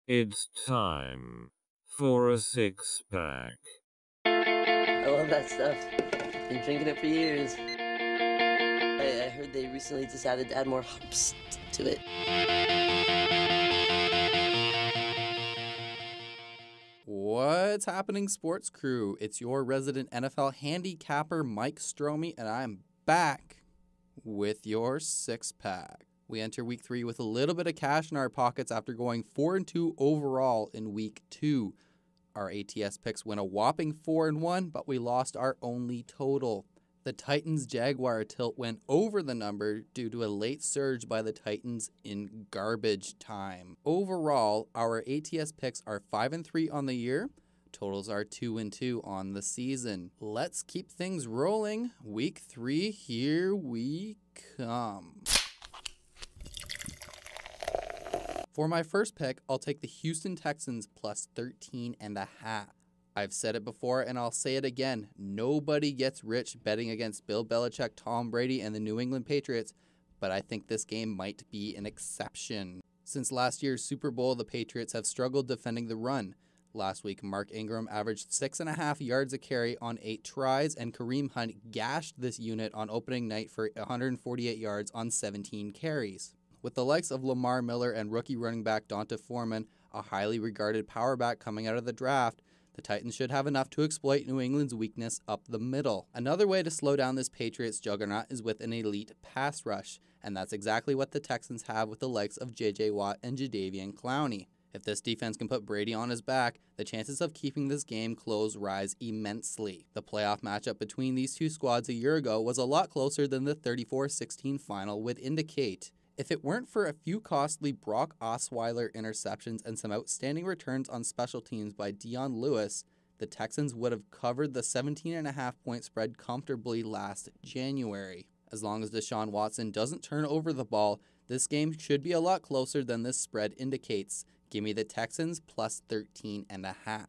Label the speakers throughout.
Speaker 1: It's time for a six-pack.
Speaker 2: I love that stuff. Been drinking it for years. I heard they recently decided to add more hops to it.
Speaker 3: What's happening, Sports Crew? It's your resident NFL handicapper, Mike Stromme, and I'm back with your six-pack. We enter week 3 with a little bit of cash in our pockets after going 4-2 overall in week 2. Our ATS picks went a whopping 4-1, but we lost our only total. The Titans-Jaguar tilt went over the number due to a late surge by the Titans in garbage time. Overall, our ATS picks are 5-3 on the year. Totals are 2-2 on the season. Let's keep things rolling. Week 3, here we come. For my first pick, I'll take the Houston Texans plus 13.5. I've said it before and I'll say it again. Nobody gets rich betting against Bill Belichick, Tom Brady, and the New England Patriots, but I think this game might be an exception. Since last year's Super Bowl, the Patriots have struggled defending the run. Last week, Mark Ingram averaged 6.5 yards a carry on 8 tries, and Kareem Hunt gashed this unit on opening night for 148 yards on 17 carries. With the likes of Lamar Miller and rookie running back Donta Foreman, a highly regarded power back coming out of the draft, the Titans should have enough to exploit New England's weakness up the middle. Another way to slow down this Patriots juggernaut is with an elite pass rush, and that's exactly what the Texans have with the likes of J.J. Watt and Jadeveon Clowney. If this defense can put Brady on his back, the chances of keeping this game close rise immensely. The playoff matchup between these two squads a year ago was a lot closer than the 34-16 final would indicate. If it weren't for a few costly Brock Osweiler interceptions and some outstanding returns on special teams by Dion Lewis, the Texans would have covered the 17.5-point spread comfortably last January. As long as Deshaun Watson doesn't turn over the ball, this game should be a lot closer than this spread indicates. Give me the Texans plus 13.5.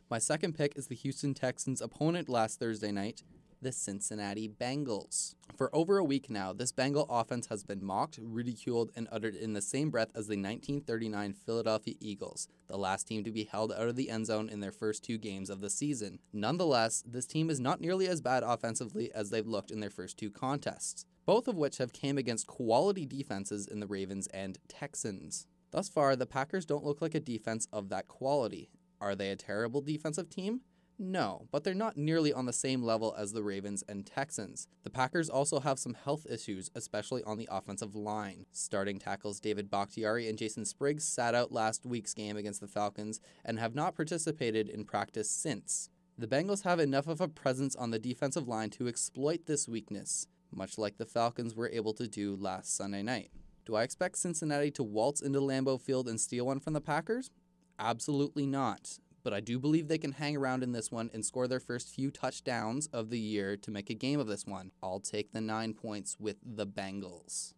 Speaker 3: My second pick is the Houston Texans' opponent last Thursday night, the Cincinnati Bengals. For over a week now, this Bengal offense has been mocked, ridiculed, and uttered in the same breath as the 1939 Philadelphia Eagles, the last team to be held out of the end zone in their first 2 games of the season. Nonetheless, this team is not nearly as bad offensively as they've looked in their first 2 contests, both of which have came against quality defenses in the Ravens and Texans. Thus far, the Packers don't look like a defense of that quality. Are they a terrible defensive team? No, but they're not nearly on the same level as the Ravens and Texans. The Packers also have some health issues, especially on the offensive line. Starting tackles David Bakhtiari and Jason Spriggs sat out last week's game against the Falcons and have not participated in practice since. The Bengals have enough of a presence on the defensive line to exploit this weakness, much like the Falcons were able to do last Sunday night. Do I expect Cincinnati to waltz into Lambeau Field and steal one from the Packers? Absolutely not. But I do believe they can hang around in this one and score their first few touchdowns of the year to make a game of this one. I'll take the 9 points with the Bengals.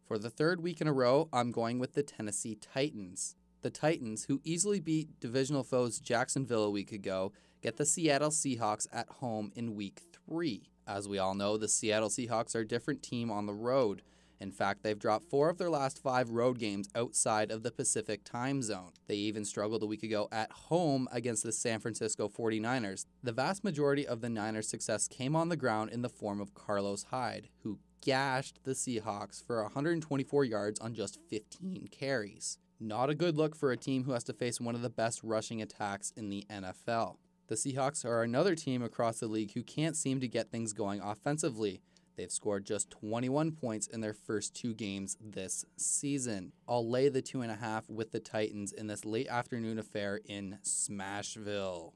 Speaker 3: For the 3rd week in a row, I'm going with the Tennessee Titans. The Titans, who easily beat divisional foes Jacksonville a week ago, get the Seattle Seahawks at home in week 3. As we all know, the Seattle Seahawks are a different team on the road. In fact, they've dropped 4 of their last 5 road games outside of the Pacific time zone. They even struggled a week ago at home against the San Francisco 49ers. The vast majority of the Niners' success came on the ground in the form of Carlos Hyde, who gashed the Seahawks for 124 yards on just 15 carries. Not a good look for a team who has to face one of the best rushing attacks in the NFL. The Seahawks are another team across the league who can't seem to get things going offensively. They've scored just 21 points in their first 2 games this season. I'll lay the 2.5 with the Titans in this late afternoon affair in Smashville.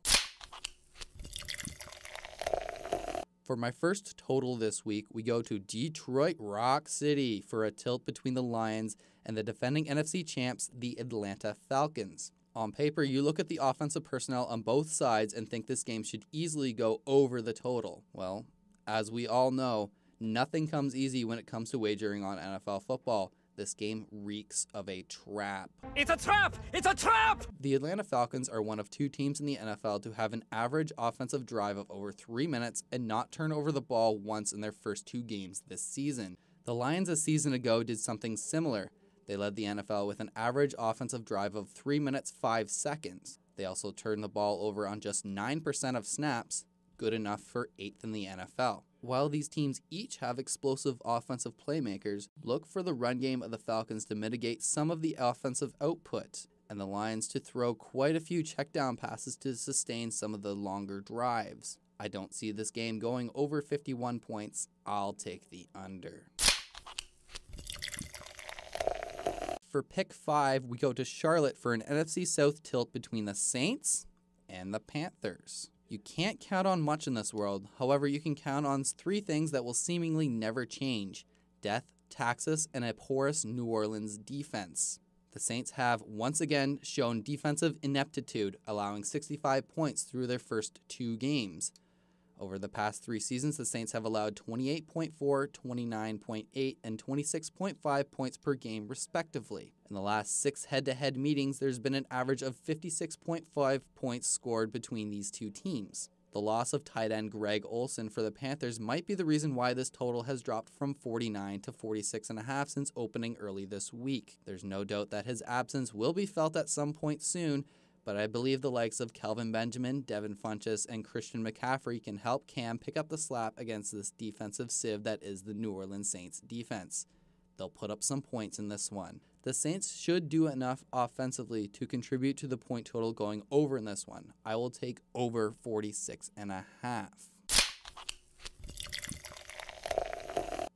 Speaker 3: For my first total this week, we go to Detroit Rock City for a tilt between the Lions and the defending NFC champs, the Atlanta Falcons. On paper, you look at the offensive personnel on both sides and think this game should easily go over the total. Well, as we all know, nothing comes easy when it comes to wagering on NFL football. This game reeks of a trap.
Speaker 4: It's a trap! It's a trap!
Speaker 3: The Atlanta Falcons are one of 2 teams in the NFL to have an average offensive drive of over 3 minutes and not turn over the ball once in their first 2 games this season. The Lions a season ago did something similar. They led the NFL with an average offensive drive of 3 minutes 5 seconds. They also turned the ball over on just 9% of snaps, good enough for 8th in the NFL. While these teams each have explosive offensive playmakers, look for the run game of the Falcons to mitigate some of the offensive output, and the Lions to throw quite a few check-down passes to sustain some of the longer drives. I don't see this game going over 51 points. I'll take the under. For pick 5, we go to Charlotte for an NFC South tilt between the Saints and the Panthers. You can't count on much in this world. However, you can count on 3 things that will seemingly never change: death, taxes, and a porous New Orleans defense. The Saints have once again shown defensive ineptitude, allowing 65 points through their first 2 games. Over the past 3 seasons, the Saints have allowed 28.4, 29.8, and 26.5 points per game, respectively. In the last 6 head-to-head meetings, there's been an average of 56.5 points scored between these 2 teams. The loss of tight end Greg Olsen for the Panthers might be the reason why this total has dropped from 49 to 46.5 since opening early this week. There's no doubt that his absence will be felt at some point soon, but I believe the likes of Kelvin Benjamin, Devin Funchess, and Christian McCaffrey can help Cam pick up the slack against this defensive sieve that is the New Orleans Saints defense. They'll put up some points in this one. The Saints should do enough offensively to contribute to the point total going over in this one. I will take over 46.5.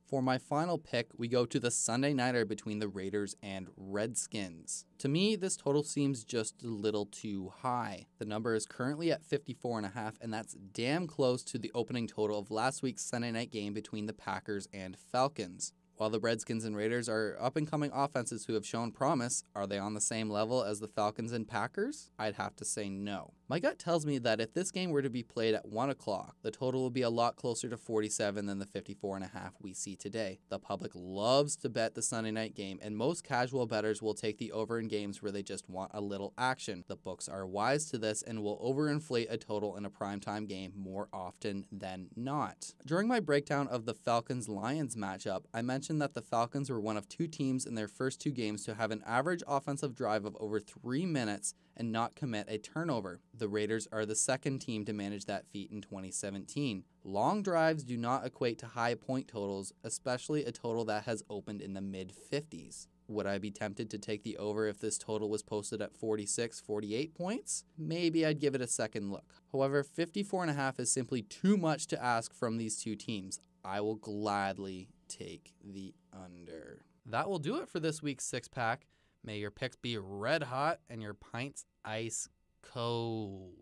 Speaker 3: For my final pick, we go to the Sunday Nighter between the Raiders and Redskins. To me, this total seems just a little too high. The number is currently at 54.5, and that's damn close to the opening total of last week's Sunday night game between the Packers and Falcons. While the Redskins and Raiders are up-and-coming offenses who have shown promise, are they on the same level as the Falcons and Packers? I'd have to say no. My gut tells me that if this game were to be played at 1 o'clock, the total would be a lot closer to 47 than the 54.5 we see today. The public loves to bet the Sunday night game, and most casual bettors will take the over in games where they just want a little action. The books are wise to this and will overinflate a total in a primetime game more often than not. During my breakdown of the Falcons-Lions matchup, I mentioned that the Falcons were one of 2 teams in their first 2 games to have an average offensive drive of over 3 minutes and not commit a turnover. The Raiders are the second team to manage that feat in 2017. Long drives do not equate to high point totals, especially a total that has opened in the mid-50s. Would I be tempted to take the over if this total was posted at 46, 48 points? Maybe I'd give it a second look. However, 54.5 is simply too much to ask from these 2 teams. I will gladly take the under. That will do it for this week's 6-pack. May your picks be red hot and your pints ice cold.